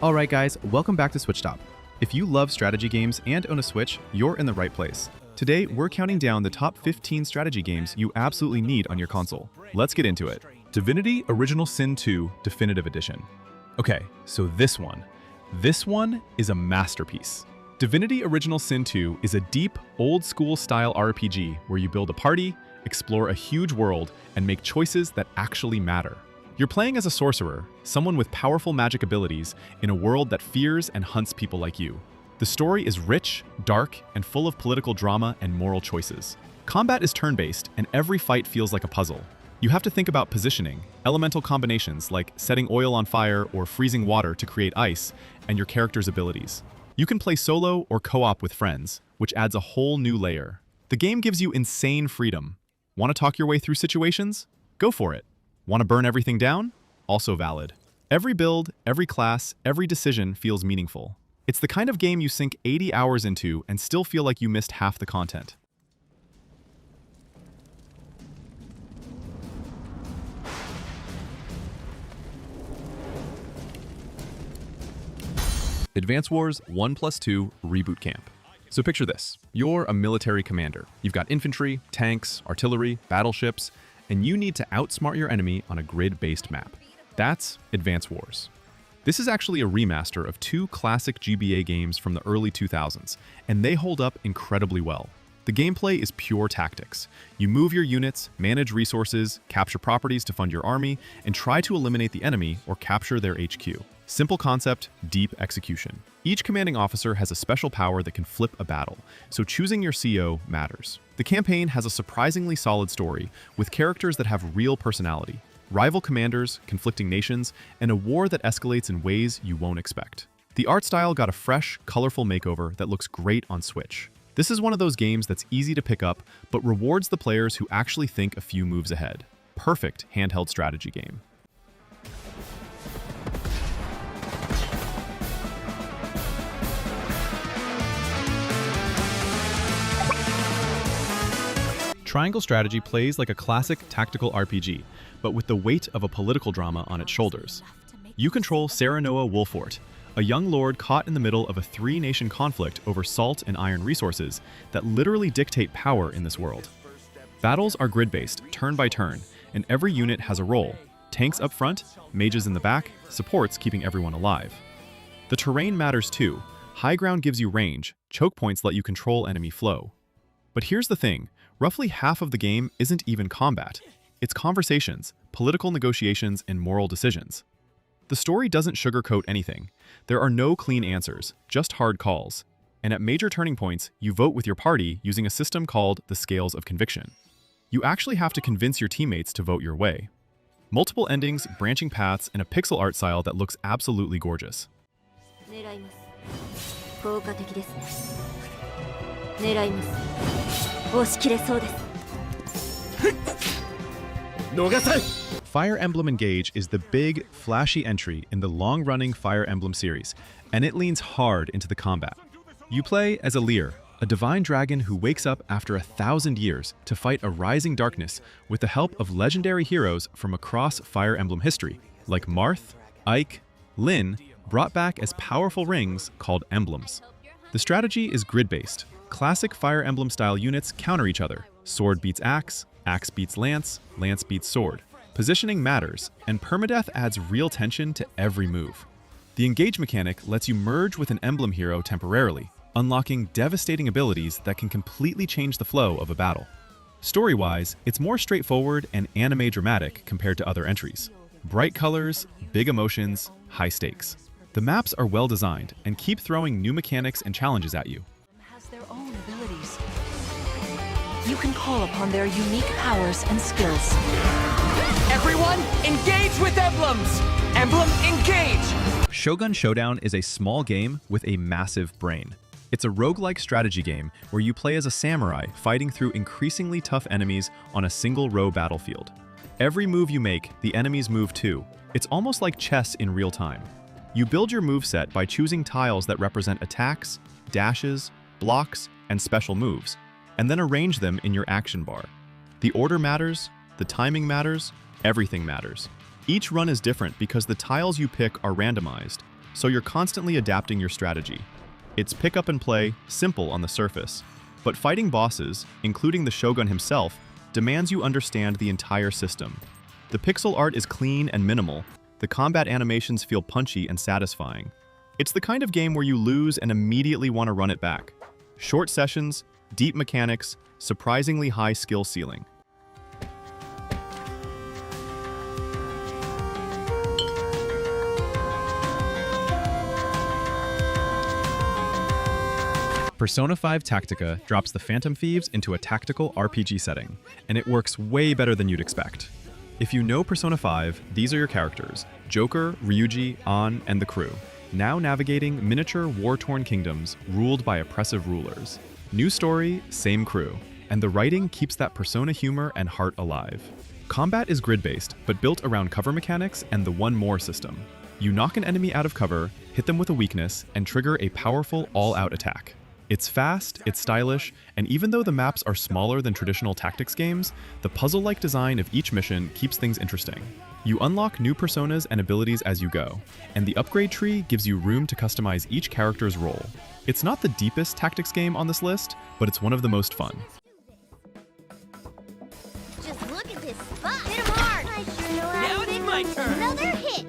Alright guys, welcome back to SwitchTop. If you love strategy games and own a Switch, you're in the right place. Today, we're counting down the top 15 strategy games you absolutely need on your console. Let's get into it. Divinity Original Sin 2 Definitive Edition. Okay, so this one is a masterpiece. Divinity Original Sin 2 is a deep, old-school style RPG where you build a party, explore a huge world, and make choices that actually matter. You're playing as a sorcerer, someone with powerful magic abilities in a world that fears and hunts people like you. The story is rich, dark, and full of political drama and moral choices. Combat is turn-based, and every fight feels like a puzzle. You have to think about positioning, elemental combinations like setting oil on fire or freezing water to create ice, and your character's abilities. You can play solo or co-op with friends, which adds a whole new layer. The game gives you insane freedom. Want to talk your way through situations? Go for it. Want to burn everything down? Also valid. Every build, every class, every decision feels meaningful. It's the kind of game you sink 80 hours into and still feel like you missed half the content. Advance Wars 1+2 Reboot Camp. So picture this. You're a military commander. You've got infantry, tanks, artillery, battleships, and you need to outsmart your enemy on a grid-based map. That's Advance Wars. This is actually a remaster of two classic GBA games from the early 2000s, and they hold up incredibly well. The gameplay is pure tactics. You move your units, manage resources, capture properties to fund your army, and try to eliminate the enemy or capture their HQ. Simple concept, deep execution. Each commanding officer has a special power that can flip a battle, so choosing your CO matters. The campaign has a surprisingly solid story, with characters that have real personality, rival commanders, conflicting nations, and a war that escalates in ways you won't expect. The art style got a fresh, colorful makeover that looks great on Switch. This is one of those games that's easy to pick up, but rewards the players who actually think a few moves ahead. Perfect handheld strategy game. Triangle Strategy plays like a classic tactical RPG, but with the weight of a political drama on its shoulders. You control Serenoa Wolfort, a young lord caught in the middle of a three-nation conflict over salt and iron resources that literally dictate power in this world. Battles are grid-based, turn by turn, and every unit has a role. Tanks up front, mages in the back, supports keeping everyone alive. The terrain matters too. High ground gives you range, choke points let you control enemy flow. But here's the thing, roughly half of the game isn't even combat. It's conversations, political negotiations, and moral decisions. The story doesn't sugarcoat anything. There are no clean answers, just hard calls. And at major turning points, you vote with your party using a system called the Scales of Conviction. You actually have to convince your teammates to vote your way. Multiple endings, branching paths, and a pixel art style that looks absolutely gorgeous. Fire Emblem Engage is the big, flashy entry in the long-running Fire Emblem series, and it leans hard into the combat. You play as Alear, a divine dragon who wakes up after 1,000 years to fight a rising darkness with the help of legendary heroes from across Fire Emblem history, like Marth, Ike, Lyn, brought back as powerful rings called emblems. The strategy is grid-based. Classic Fire Emblem-style units counter each other. Sword beats axe, axe beats lance, lance beats sword. Positioning matters, and permadeath adds real tension to every move. The engage mechanic lets you merge with an emblem hero temporarily, unlocking devastating abilities that can completely change the flow of a battle. Story-wise, it's more straightforward and anime dramatic compared to other entries. Bright colors, big emotions, high stakes. The maps are well designed and keep throwing new mechanics and challenges at you. Their own abilities. You can call upon their unique powers and skills. Everyone, engage with emblems! Emblem, engage! Shogun Showdown is a small game with a massive brain. It's a roguelike strategy game where you play as a samurai fighting through increasingly tough enemies on a single-row battlefield. Every move you make, the enemies move too. It's almost like chess in real time. You build your moveset by choosing tiles that represent attacks, dashes, blocks, and special moves, and then arrange them in your action bar. The order matters, the timing matters, everything matters. Each run is different because the tiles you pick are randomized, so you're constantly adapting your strategy. It's pick up and play, simple on the surface, but fighting bosses, including the Shogun himself, demands you understand the entire system. The pixel art is clean and minimal. The combat animations feel punchy and satisfying. It's the kind of game where you lose and immediately want to run it back. Short sessions, deep mechanics, surprisingly high skill ceiling. Persona 5 Tactica drops the Phantom Thieves into a tactical RPG setting, and it works way better than you'd expect. If you know Persona 5, these are your characters: Joker, Ryuji, An, and the crew, now navigating miniature war-torn kingdoms ruled by oppressive rulers. New story, same crew, and the writing keeps that Persona humor and heart alive. Combat is grid-based, but built around cover mechanics and the one more system. You knock an enemy out of cover, hit them with a weakness, and trigger a powerful all-out attack. It's fast, it's stylish, and even though the maps are smaller than traditional tactics games, the puzzle-like design of each mission keeps things interesting. You unlock new personas and abilities as you go, and the upgrade tree gives you room to customize each character's role. It's not the deepest tactics game on this list, but it's one of the most fun. Just look at this spot. Hit him hard. I sure know how Now to it's pick my up turn. another hit.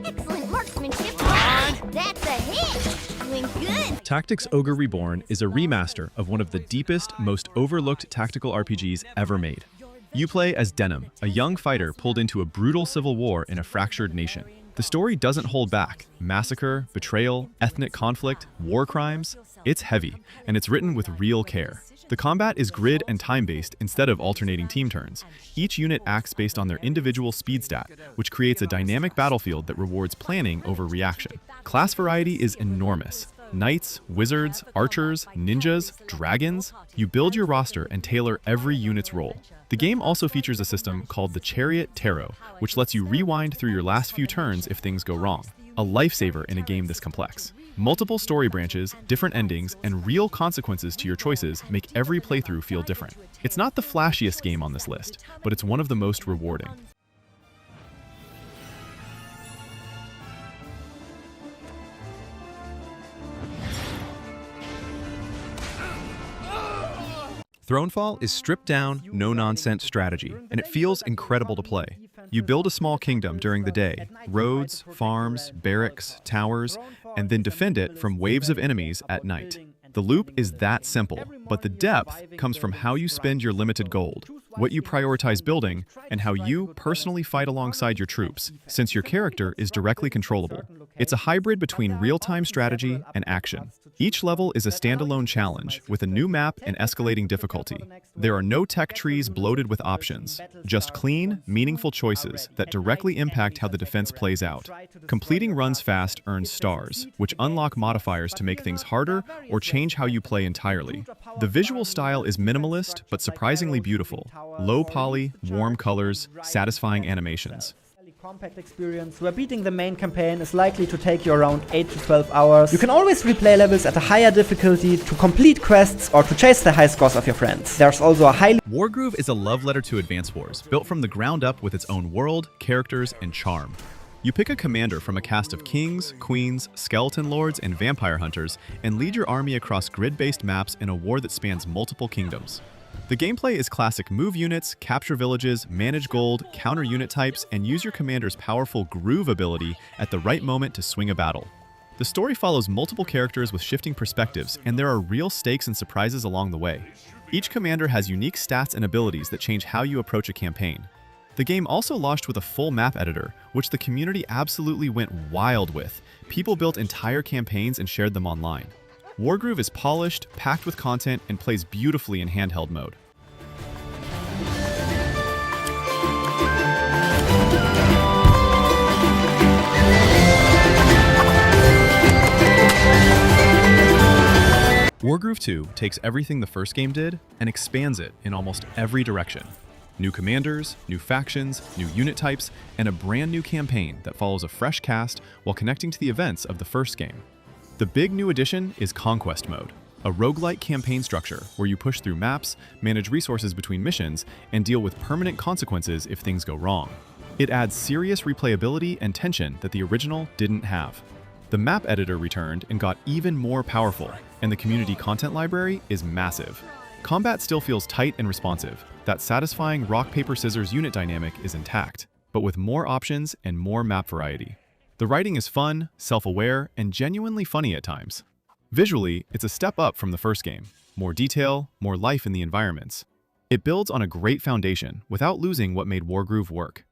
Excellent marksmanship. On. That's a hit. Doing good. Tactics Ogre Reborn is a remaster of one of the deepest, most overlooked tactical RPGs ever made. You play as Denim, a young fighter pulled into a brutal civil war in a fractured nation. The story doesn't hold back. Massacre, betrayal, ethnic conflict, war crimes. It's heavy, and it's written with real care. The combat is grid and time-based instead of alternating team turns. Each unit acts based on their individual speed stat, which creates a dynamic battlefield that rewards planning over reaction. Class variety is enormous. Knights, wizards, archers, ninjas, dragons. You build your roster and tailor every unit's role. The game also features a system called the Chariot Tarot, which lets you rewind through your last few turns if things go wrong. A lifesaver in a game this complex. Multiple story branches, different endings, and real consequences to your choices make every playthrough feel different. It's not the flashiest game on this list, but it's one of the most rewarding. Thronefall is stripped-down, no-nonsense strategy, and it feels incredible to play. You build a small kingdom during the day, roads, farms, barracks, towers, and then defend it from waves of enemies at night. The loop is that simple, but the depth comes from how you spend your limited gold, what you prioritize building, and how you personally fight alongside your troops, since your character is directly controllable. It's a hybrid between real-time strategy and action. Each level is a standalone challenge with a new map and escalating difficulty. There are no tech trees bloated with options, just clean, meaningful choices that directly impact how the defense plays out. Completing runs fast earns stars, which unlock modifiers to make things harder or change how you play entirely. The visual style is minimalist but surprisingly beautiful. Low poly, warm colors, satisfying animations. Compact experience where beating the main campaign is likely to take you around 8 to 12 hours. You can always replay levels at a higher difficulty to complete quests or to chase the high scores of your friends. There's also a highly... Wargroove is a love letter to Advance Wars, built from the ground up with its own world, characters, and charm. You pick a commander from a cast of kings, queens, skeleton lords, and vampire hunters, and lead your army across grid-based maps in a war that spans multiple kingdoms. The gameplay is classic: move units, capture villages, manage gold, counter unit types, and use your commander's powerful groove ability at the right moment to swing a battle. The story follows multiple characters with shifting perspectives, and there are real stakes and surprises along the way. Each commander has unique stats and abilities that change how you approach a campaign. The game also launched with a full map editor, which the community absolutely went wild with. People built entire campaigns and shared them online. Wargroove is polished, packed with content, and plays beautifully in handheld mode. Wargroove 2 takes everything the first game did and expands it in almost every direction. New commanders, new factions, new unit types, and a brand new campaign that follows a fresh cast while connecting to the events of the first game. The big new addition is Conquest Mode, a roguelike campaign structure where you push through maps, manage resources between missions, and deal with permanent consequences if things go wrong. It adds serious replayability and tension that the original didn't have. The map editor returned and got even more powerful, and the community content library is massive. Combat still feels tight and responsive. That satisfying rock-paper-scissors unit dynamic is intact, but with more options and more map variety. The writing is fun, self-aware, and genuinely funny at times. Visually, it's a step up from the first game. More detail, more life in the environments. It builds on a great foundation without losing what made Wargroove work.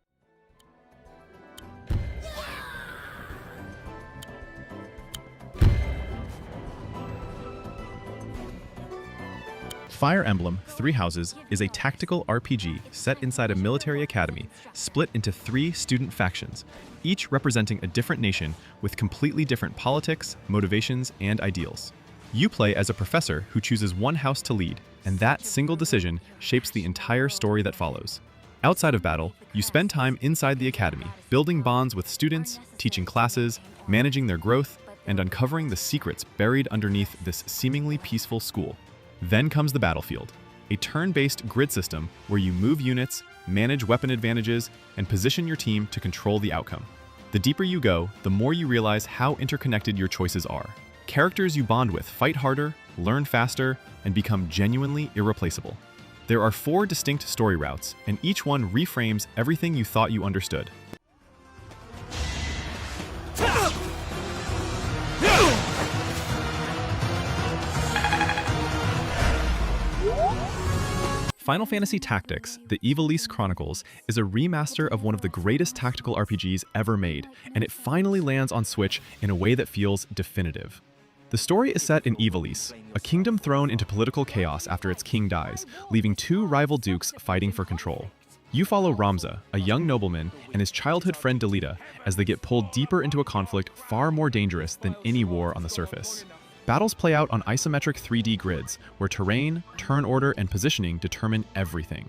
Fire Emblem: Three Houses is a tactical RPG set inside a military academy, split into 3 student factions, each representing a different nation with completely different politics, motivations, and ideals. You play as a professor who chooses one house to lead, and that single decision shapes the entire story that follows. Outside of battle, you spend time inside the academy, building bonds with students, teaching classes, managing their growth, and uncovering the secrets buried underneath this seemingly peaceful school. Then comes the battlefield, a turn-based grid system where you move units, manage weapon advantages, and position your team to control the outcome. The deeper you go, the more you realize how interconnected your choices are. Characters you bond with fight harder, learn faster, and become genuinely irreplaceable. There are 4 distinct story routes, and each one reframes everything you thought you understood. Final Fantasy Tactics: The Ivalice Chronicles is a remaster of one of the greatest tactical RPGs ever made, and it finally lands on Switch in a way that feels definitive. The story is set in Ivalice, a kingdom thrown into political chaos after its king dies, leaving 2 rival dukes fighting for control. You follow Ramza, a young nobleman, and his childhood friend Delita as they get pulled deeper into a conflict far more dangerous than any war on the surface. Battles play out on isometric 3D grids, where terrain, turn order, and positioning determine everything.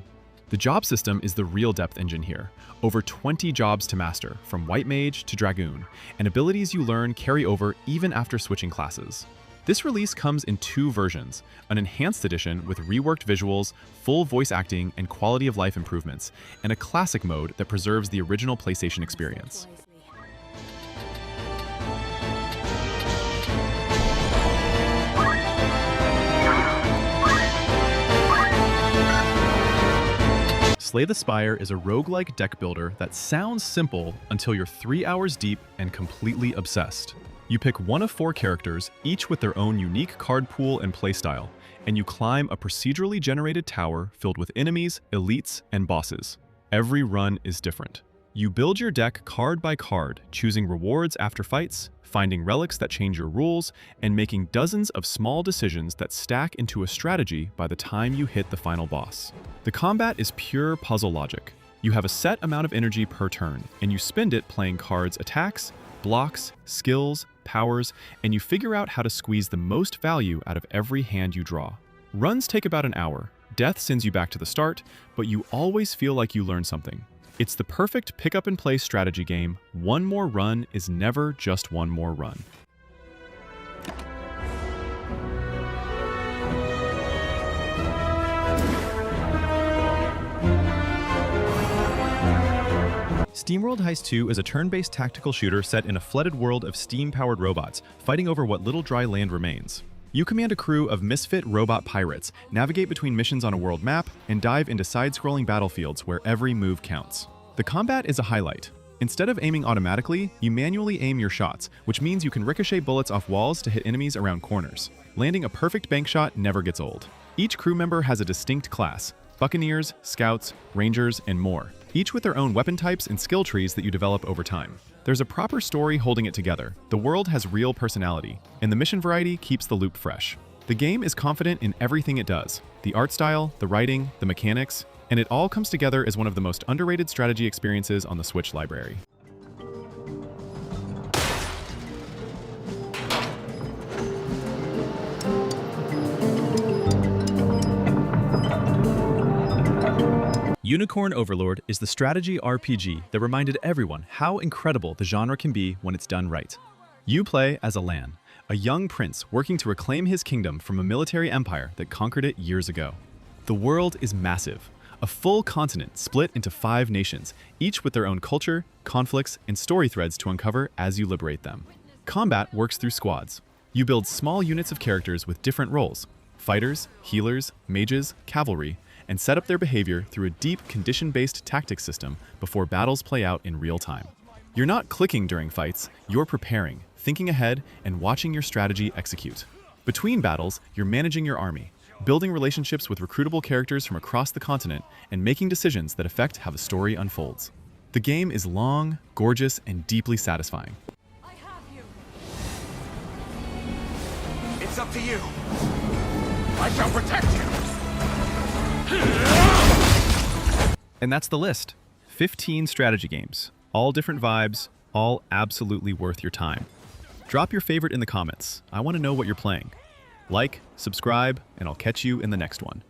The job system is the real depth engine here. Over 20 jobs to master, from White Mage to Dragoon, and abilities you learn carry over even after switching classes. This release comes in 2 versions, an enhanced edition with reworked visuals, full voice acting, and quality of life improvements, and a classic mode that preserves the original PlayStation experience. Slay the Spire is a roguelike deck builder that sounds simple until you're 3 hours deep and completely obsessed. You pick one of 4 characters, each with their own unique card pool and playstyle, and you climb a procedurally generated tower filled with enemies, elites, and bosses. Every run is different. You build your deck card by card, choosing rewards after fights, finding relics that change your rules, and making dozens of small decisions that stack into a strategy by the time you hit the final boss. The combat is pure puzzle logic. You have a set amount of energy per turn, and you spend it playing cards' attacks, blocks, skills, powers, and you figure out how to squeeze the most value out of every hand you draw. Runs take about an hour. Death sends you back to the start, but you always feel like you learned something. It's the perfect pick-up-and-play strategy game. One more run is never just one more run. SteamWorld Heist II is a turn-based tactical shooter set in a flooded world of steam-powered robots, fighting over what little dry land remains. You command a crew of misfit robot pirates, navigate between missions on a world map, and dive into side-scrolling battlefields where every move counts. The combat is a highlight. Instead of aiming automatically, you manually aim your shots, which means you can ricochet bullets off walls to hit enemies around corners. Landing a perfect bank shot never gets old. Each crew member has a distinct class: Buccaneers, Scouts, Rangers, and more, each with their own weapon types and skill trees that you develop over time. There's a proper story holding it together, the world has real personality, and the mission variety keeps the loop fresh. The game is confident in everything it does: the art style, the writing, the mechanics, and it all comes together as one of the most underrated strategy experiences on the Switch library. Unicorn Overlord is the strategy RPG that reminded everyone how incredible the genre can be when it's done right. You play as Alan, a young prince working to reclaim his kingdom from a military empire that conquered it years ago. The world is massive, a full continent split into 5 nations, each with their own culture, conflicts, and story threads to uncover as you liberate them. Combat works through squads. You build small units of characters with different roles: fighters, healers, mages, cavalry, and set up their behavior through a deep condition-based tactics system before battles play out in real time. You're not clicking during fights, you're preparing, thinking ahead, and watching your strategy execute. Between battles, you're managing your army, building relationships with recruitable characters from across the continent, and making decisions that affect how the story unfolds. The game is long, gorgeous, and deeply satisfying. I have you. It's up to you. I shall protect you. And that's the list. 15 strategy games, all different vibes, all absolutely worth your time. Drop your favorite in the comments. I want to know what you're playing. Like, subscribe, and I'll catch you in the next one.